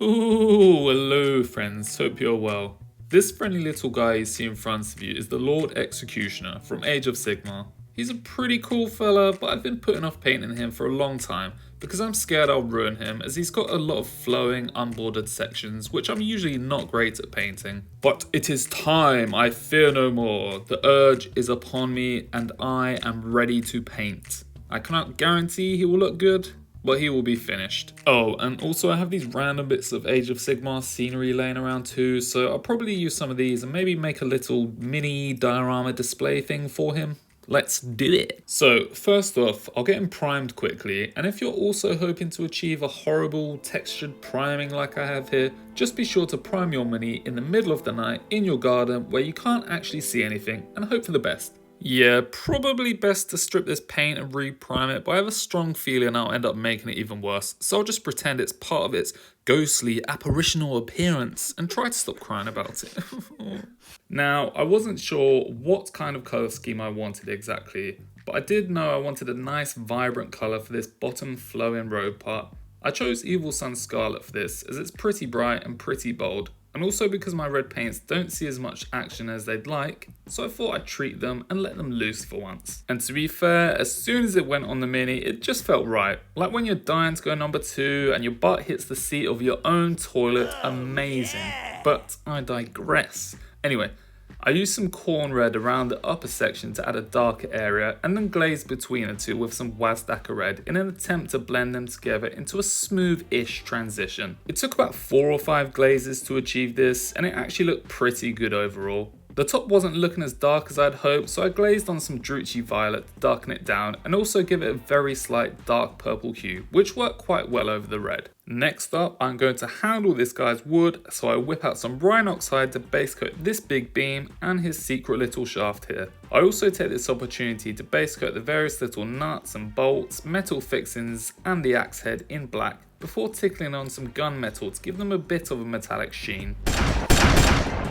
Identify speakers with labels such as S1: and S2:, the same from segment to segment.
S1: Ooh, hello friends, hope you're well. This friendly little guy you see in front of you is the Lord Executioner from Age of Sigmar. He's a pretty cool fella, but I've been putting off painting him for a long time because I'm scared I'll ruin him, as he's got a lot of flowing, unbordered sections which I'm usually not great at painting. But it is time, I fear no more. The urge is upon me and I am ready to paint. I cannot guarantee he will look good, but he will be finished. Oh, and also I have these random bits of Age of Sigmar scenery laying around too, so I'll probably use some of these and maybe make a little mini diorama display thing for him. Let's do it. So first off, I'll get him primed quickly, and if you're also hoping to achieve a horrible textured priming like I have here, just be sure to prime your mini in the middle of the night in your garden where you can't actually see anything, and hope for the best. Yeah, probably best to strip this paint and re-prime it, but I have a strong feeling I'll end up making it even worse, so I'll just pretend it's part of its ghostly, apparitional appearance and try to stop crying about it. Now, I wasn't sure what kind of colour scheme I wanted exactly, but I did know I wanted a nice vibrant colour for this bottom flowing robe part. I chose Evil Sun Scarlet for this, as it's pretty bright and pretty bold, and also because my red paints don't see as much action as they'd like, so I thought I'd treat them and let them loose for once. And to be fair, as soon as it went on the mini, it just felt right. Like when you're dying to go number 2 and your butt hits the seat of your own toilet, amazing. But I digress. Anyway, I used some corn red around the upper section to add a darker area, and then glazed between the two with some Wazdaka red in an attempt to blend them together into a smooth-ish transition. It took about 4 or 5 glazes to achieve this, and it actually looked pretty good overall. The top wasn't looking as dark as I'd hoped, so I glazed on some Druchii Violet to darken it down and also give it a very slight dark purple hue, which worked quite well over the red. Next up, I'm going to handle this guy's wood, so I whip out some brine oxide to base coat this big beam and his secret little shaft here. I also take this opportunity to base coat the various little nuts and bolts, metal fixings and the axe head in black before tickling on some gunmetal to give them a bit of a metallic sheen.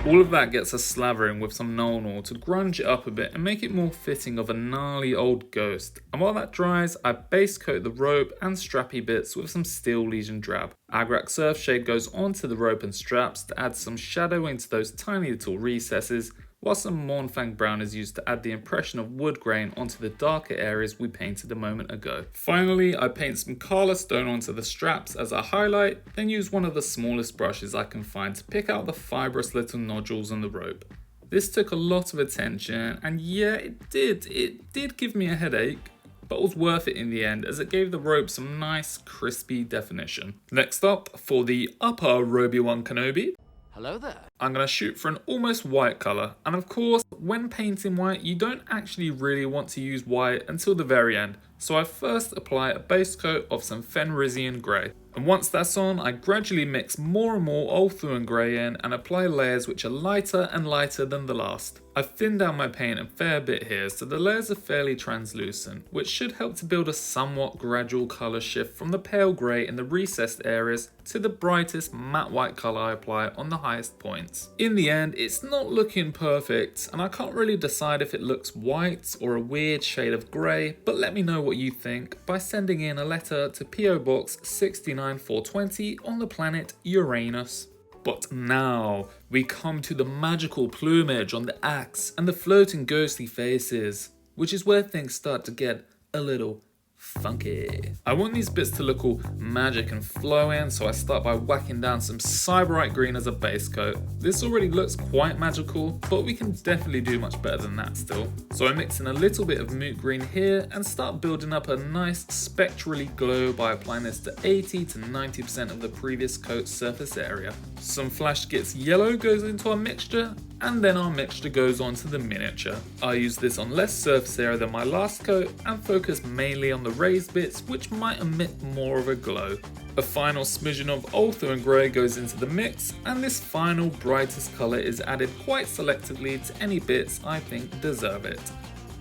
S1: All of that gets a slavering with some Nulnul to grunge it up a bit and make it more fitting of a gnarly old ghost. And while that dries, I base coat the rope and strappy bits with some Steel Legion drab. Agrak Surfshade goes onto the rope and straps to add some shadow into those tiny little recesses, while some Mournfang Brown is used to add the impression of wood grain onto the darker areas we painted a moment ago. Finally, I paint some Kala Stone onto the straps as a highlight, then use one of the smallest brushes I can find to pick out the fibrous little nodules on the rope. This took a lot of attention, and yeah, it did give me a headache, but was worth it in the end as it gave the rope some nice crispy definition. Next up, for the upper Obi-Wan Kenobi,
S2: Hello there.
S1: I'm going to shoot for an almost white colour, and of course, when painting white, you don't actually really want to use white until the very end, so I first apply a base coat of some Fenrisian Grey. And once that's on, I gradually mix more and more Ulthuan Grey in and apply layers which are lighter and lighter than the last. I've thinned down my paint a fair bit here, so the layers are fairly translucent, which should help to build a somewhat gradual colour shift from the pale grey in the recessed areas to the brightest matte white colour I apply on the highest points. In the end, it's not looking perfect, and I can't really decide if it looks white or a weird shade of grey, but let me know what you think by sending in a letter to PO Box 69420 on the planet Uranus. But now, we come to the magical plumage on the axe and the floating ghostly faces, which is where things start to get a little funky. I want these bits to look all magic and flowing, so I start by whacking down some Cyberite Green as a base coat. This already looks quite magical, but we can definitely do much better than that still. So I mix in a little bit of Moot Green here and start building up a nice spectrally glow by applying this to 80 to 90% of the previous coat's surface area. Some Flash Gits Yellow goes into our mixture, and then our mixture goes onto the miniature. I use this on less surface area than my last coat and focus mainly on the raised bits which might emit more of a glow. A final smidgen of Ulthuan Grey goes into the mix, and this final brightest colour is added quite selectively to any bits I think deserve it.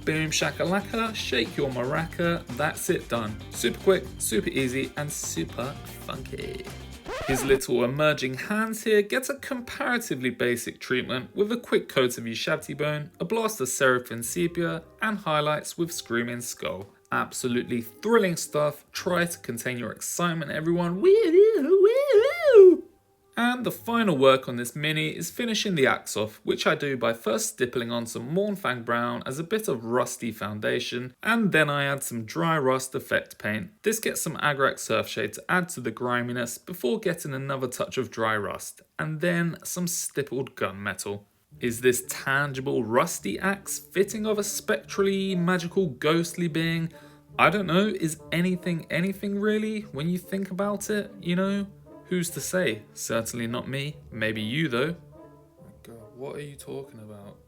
S1: Boom shakalaka, shake your maraca, that's it done. Super quick, super easy and super funky. His little emerging hands here get a comparatively basic treatment with a quick coat of Ushabti Bone, a blast of Seraphim Sepia, and highlights with Screaming Skull. Absolutely thrilling stuff. Try to contain your excitement, everyone. Woo! And the final work on this mini is finishing the axe off, which I do by first stippling on some Mournfang Brown as a bit of rusty foundation, and then I add some dry rust effect paint. This gets some Agrax Surfshade to add to the griminess before getting another touch of dry rust, and then some stippled gunmetal. Is this tangible rusty axe fitting of a spectrally magical ghostly being? I don't know, is anything really when you think about it, you know? Who's to say? Certainly not me. Maybe you though. Oh my god, what are you talking about?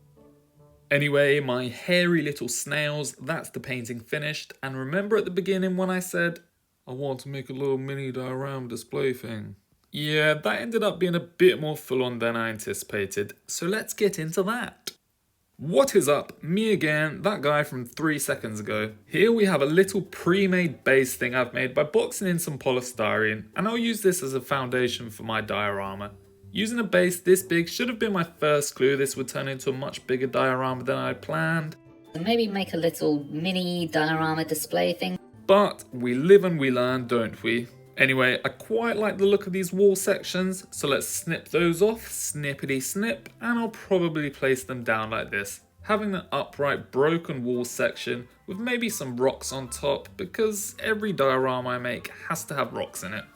S1: Anyway, my hairy little snails, that's the painting finished. And remember at the beginning when I said, I want to make a little mini diorama display thing? Yeah, that ended up being a bit more full on than I anticipated. So let's get into that. What is up? Me again, that guy from 3 seconds ago. Here we have a little pre-made base thing I've made by boxing in some polystyrene, and I'll use this as a foundation for my diorama. Using a base this big should have been my first clue this would turn into a much bigger diorama than I planned.
S2: Maybe make a little mini diorama display thing.
S1: But we live and we learn, don't we? Anyway, I quite like the look of these wall sections, so let's snip those off, snippity snip, and I'll probably place them down like this, having an upright broken wall section with maybe some rocks on top, because every diorama I make has to have rocks in it.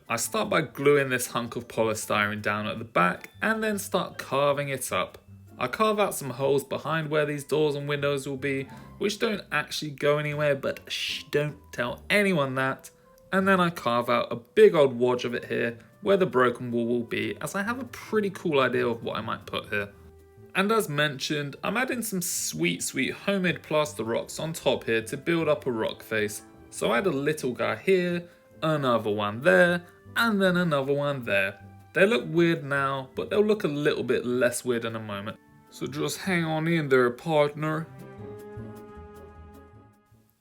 S1: I start by gluing this hunk of polystyrene down at the back, and then start carving it up. I carve out some holes behind where these doors and windows will be, which don't actually go anywhere, but shh, don't tell anyone that. And then I carve out a big old wodge of it here where the broken wall will be, as I have a pretty cool idea of what I might put here. And as mentioned, I'm adding some sweet homemade plaster rocks on top here to build up a rock face. So I add a little guy here, another one there, and then another one there. They look weird now, but they'll look a little bit less weird in a moment. So just hang on in there, partner.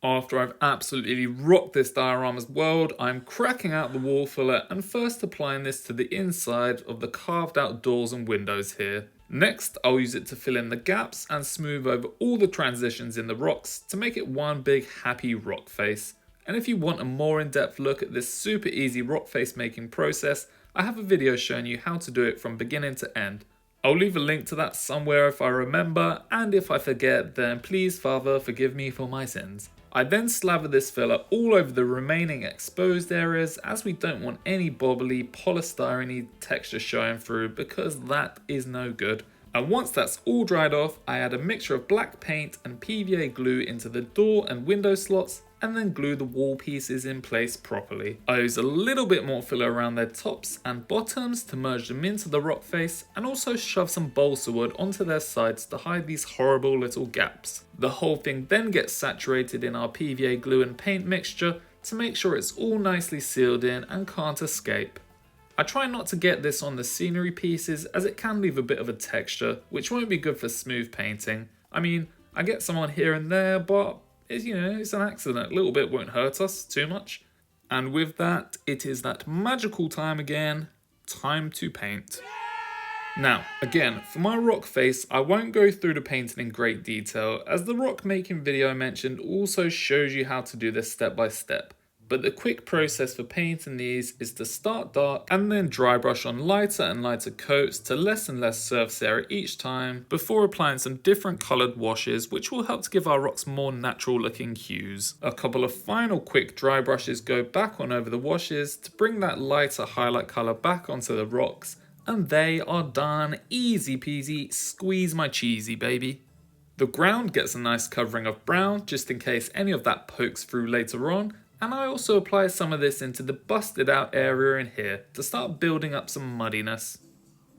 S1: After I've absolutely rocked this diorama's world, I'm cracking out the wall filler and first applying this to the inside of the carved out doors and windows here. Next, I'll use it to fill in the gaps and smooth over all the transitions in the rocks to make it one big happy rock face. And if you want a more in-depth look at this super easy rock face making process, I have a video showing you how to do it from beginning to end. I'll leave a link to that somewhere if I remember, and if I forget, then please Father forgive me for my sins. I then slather this filler all over the remaining exposed areas, as we don't want any bobbly polystyrene texture showing through, because that is no good. And once that's all dried off, I add a mixture of black paint and PVA glue into the door and window slots, and then glue the wall pieces in place properly. I use a little bit more filler around their tops and bottoms to merge them into the rock face, and also shove some balsa wood onto their sides to hide these horrible little gaps. The whole thing then gets saturated in our PVA glue and paint mixture to make sure it's all nicely sealed in and can't escape. I try not to get this on the scenery pieces, as it can leave a bit of a texture, which won't be good for smooth painting. I mean, I get some on here and there, but it's an accident. A little bit won't hurt us too much. And with that, it is that magical time again. Time to paint. Now, again, for my rock face, I won't go through the painting in great detail, as the rock making video I mentioned also shows you how to do this step by step. But the quick process for painting these is to start dark and then dry brush on lighter and lighter coats to less and less surface area each time, before applying some different coloured washes, which will help to give our rocks more natural looking hues. A couple of final quick dry brushes go back on over the washes to bring that lighter highlight colour back onto the rocks, and they are done. Easy peasy, squeeze my cheesy baby. The ground gets a nice covering of brown, just in case any of that pokes through later on. And I also apply some of this into the busted out area in here to start building up some muddiness.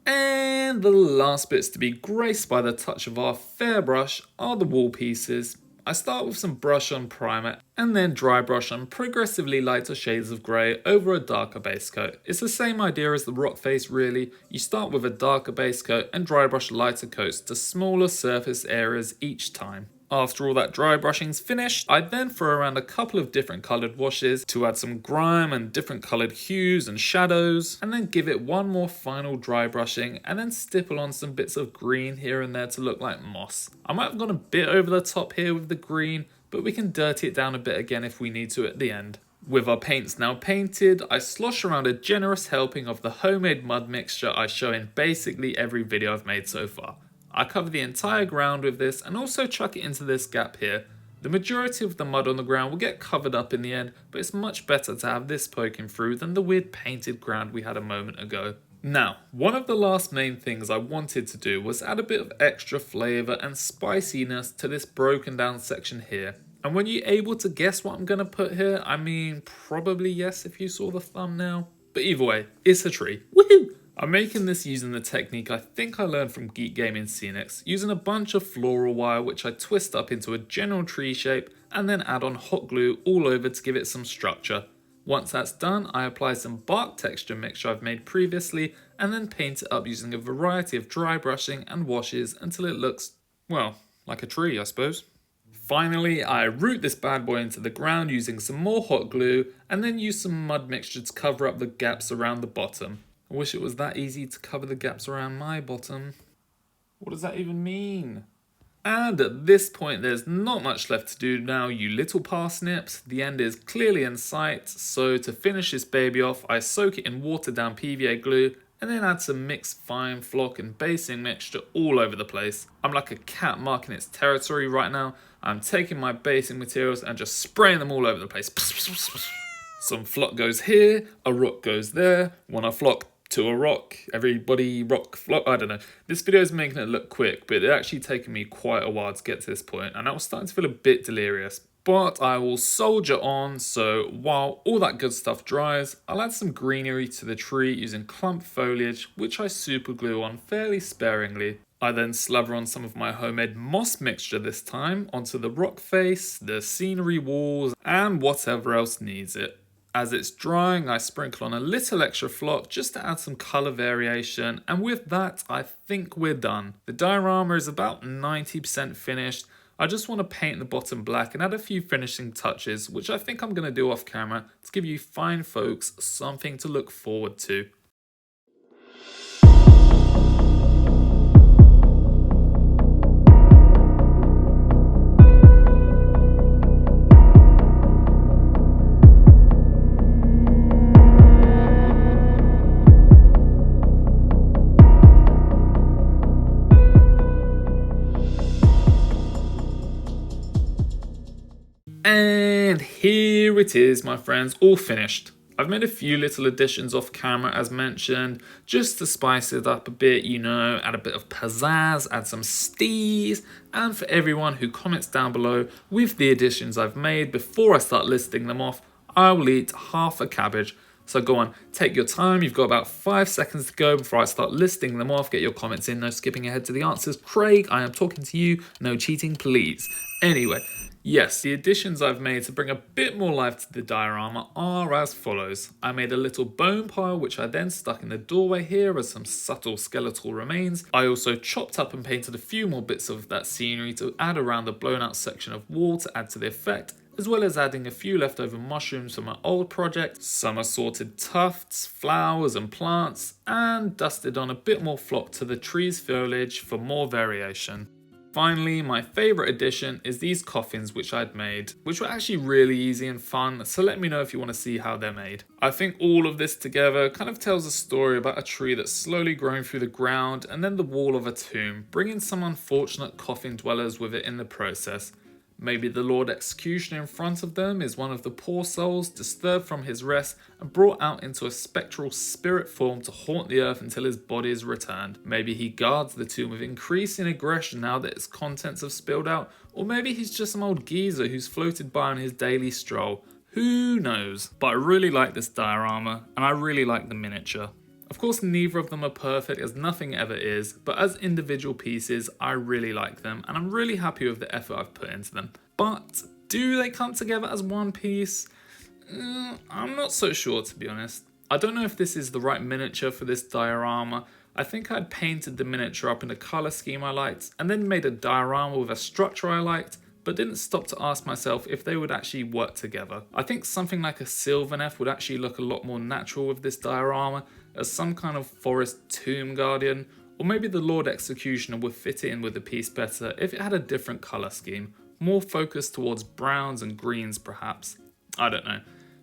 S1: And the last bits to be graced by the touch of our fair brush are the wall pieces. I start with some brush on primer and then dry brush on progressively lighter shades of grey over a darker base coat. It's the same idea as the rock face really. You start with a darker base coat and dry brush lighter coats to smaller surface areas each time. After all that dry brushing's finished, I then throw around a couple of different coloured washes to add some grime and different coloured hues and shadows, and then give it one more final dry brushing and then stipple on some bits of green here and there to look like moss. I might have gone a bit over the top here with the green, but we can dirty it down a bit again if we need to at the end. With our paints now painted, I slosh around a generous helping of the homemade mud mixture I show in basically every video I've made so far. I cover the entire ground with this and also chuck it into this gap here. The majority of the mud on the ground will get covered up in the end, but it's much better to have this poking through than the weird painted ground we had a moment ago. Now, one of the last main things I wanted to do was add a bit of extra flavour and spiciness to this broken down section here. And when you're able to guess what I'm going to put here, I mean, probably yes if you saw the thumbnail. But either way, it's a tree. Woohoo! I'm making this using the technique I think I learned from Geek Gaming Scenics, using a bunch of floral wire which I twist up into a general tree shape and then add on hot glue all over to give it some structure. Once that's done, I apply some bark texture mixture I've made previously and then paint it up using a variety of dry brushing and washes until it looks, well, like a tree I suppose. Finally, I root this bad boy into the ground using some more hot glue and then use some mud mixture to cover up the gaps around the bottom. I wish it was that easy to cover the gaps around my bottom. What does that even mean? And at this point there's not much left to do now, you little parsnips. The end is clearly in sight, so to finish this baby off I soak it in watered down PVA glue and then add some mixed fine flock and basing mixture all over the place. I'm like a cat marking its territory right now. I'm taking my basing materials and just spraying them all over the place. Some flock goes here, a rock goes there, when I flock to a rock, everybody rock, flock, I don't know. This video is making it look quick, but it actually taken me quite a while to get to this point, and I was starting to feel a bit delirious. But I will soldier on, so while all that good stuff dries, I'll add some greenery to the tree using clump foliage, which I super glue on fairly sparingly. I then slather on some of my homemade moss mixture this time onto the rock face, the scenery walls, and whatever else needs it. As it's drying, I sprinkle on a little extra flock just to add some colour variation, and with that, I think we're done. The diorama is about 90% finished. I just want to paint the bottom black and add a few finishing touches, which I think I'm going to do off camera to give you fine folks something to look forward to. And here it is, my friends, all finished. I've made a few little additions off camera as mentioned, just to spice it up a bit, you know, add a bit of pizzazz, add some steez, and for everyone who comments down below with the additions I've made before I start listing them off, I will eat half a cabbage. So go on, take your time, you've got about 5 seconds to go before I start listing them off. Get your comments in, no skipping ahead to the answers. Craig, I am talking to you, no cheating please. Anyway, yes, the additions I've made to bring a bit more life to the diorama are as follows. I made a little bone pile which I then stuck in the doorway here as some subtle skeletal remains. I also chopped up and painted a few more bits of that scenery to add around the blown out section of wall to add to the effect, as well as adding a few leftover mushrooms from my old project, some assorted tufts, flowers and plants, and dusted on a bit more flock to the tree's foliage for more variation. Finally, my favourite addition is these coffins which I'd made, which were actually really easy and fun, so let me know if you want to see how they're made. I think all of this together kind of tells a story about a tree that's slowly growing through the ground and then the wall of a tomb, bringing some unfortunate coffin dwellers with it in the process. Maybe the Lord Executioner in front of them is one of the poor souls disturbed from his rest and brought out into a spectral spirit form to haunt the earth until his body is returned. Maybe he guards the tomb with increasing aggression now that its contents have spilled out, or maybe he's just some old geezer who's floated by on his daily stroll. Who knows? But I really like this diorama, and I really like the miniature. Of course, neither of them are perfect, as nothing ever is, but as individual pieces, I really like them, and I'm really happy with the effort I've put into them. But do they come together as one piece? I'm not so sure, to be honest. I don't know if this is the right miniature for this diorama. I think I'd painted the miniature up in a colour scheme I liked, and then made a diorama with a structure I liked, but didn't stop to ask myself if they would actually work together. I think something like a Sylvaneth would actually look a lot more natural with this diorama, as some kind of forest tomb guardian, or maybe the Lord Executioner would fit in with the piece better if it had a different colour scheme, more focused towards browns and greens perhaps. I don't know.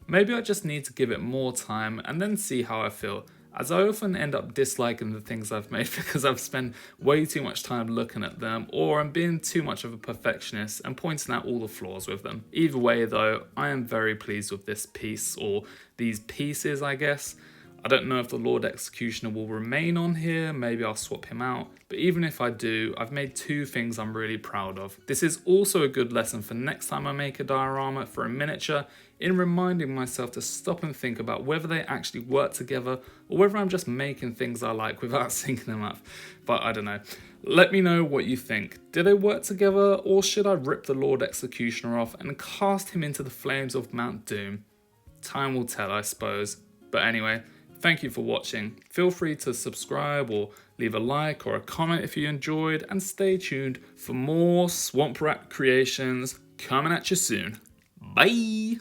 S1: Maybe I just need to give it more time and then see how I feel, as I often end up disliking the things I've made because I've spent way too much time looking at them, or I'm being too much of a perfectionist and pointing out all the flaws with them. Either way though, I am very pleased with this piece, or these pieces I guess. I don't know if the Lord Executioner will remain on here, maybe I'll swap him out, but even if I do, I've made two things I'm really proud of. This is also a good lesson for next time I make a diorama for a miniature, in reminding myself to stop and think about whether they actually work together or whether I'm just making things I like without syncing them up. But I don't know. Let me know what you think. Do they work together, or should I rip the Lord Executioner off and cast him into the flames of Mount Doom? Time will tell, I suppose. But anyway, thank you for watching. Feel free to subscribe or leave a like or a comment if you enjoyed, and stay tuned for more Swamp Rat creations coming at you soon. Bye!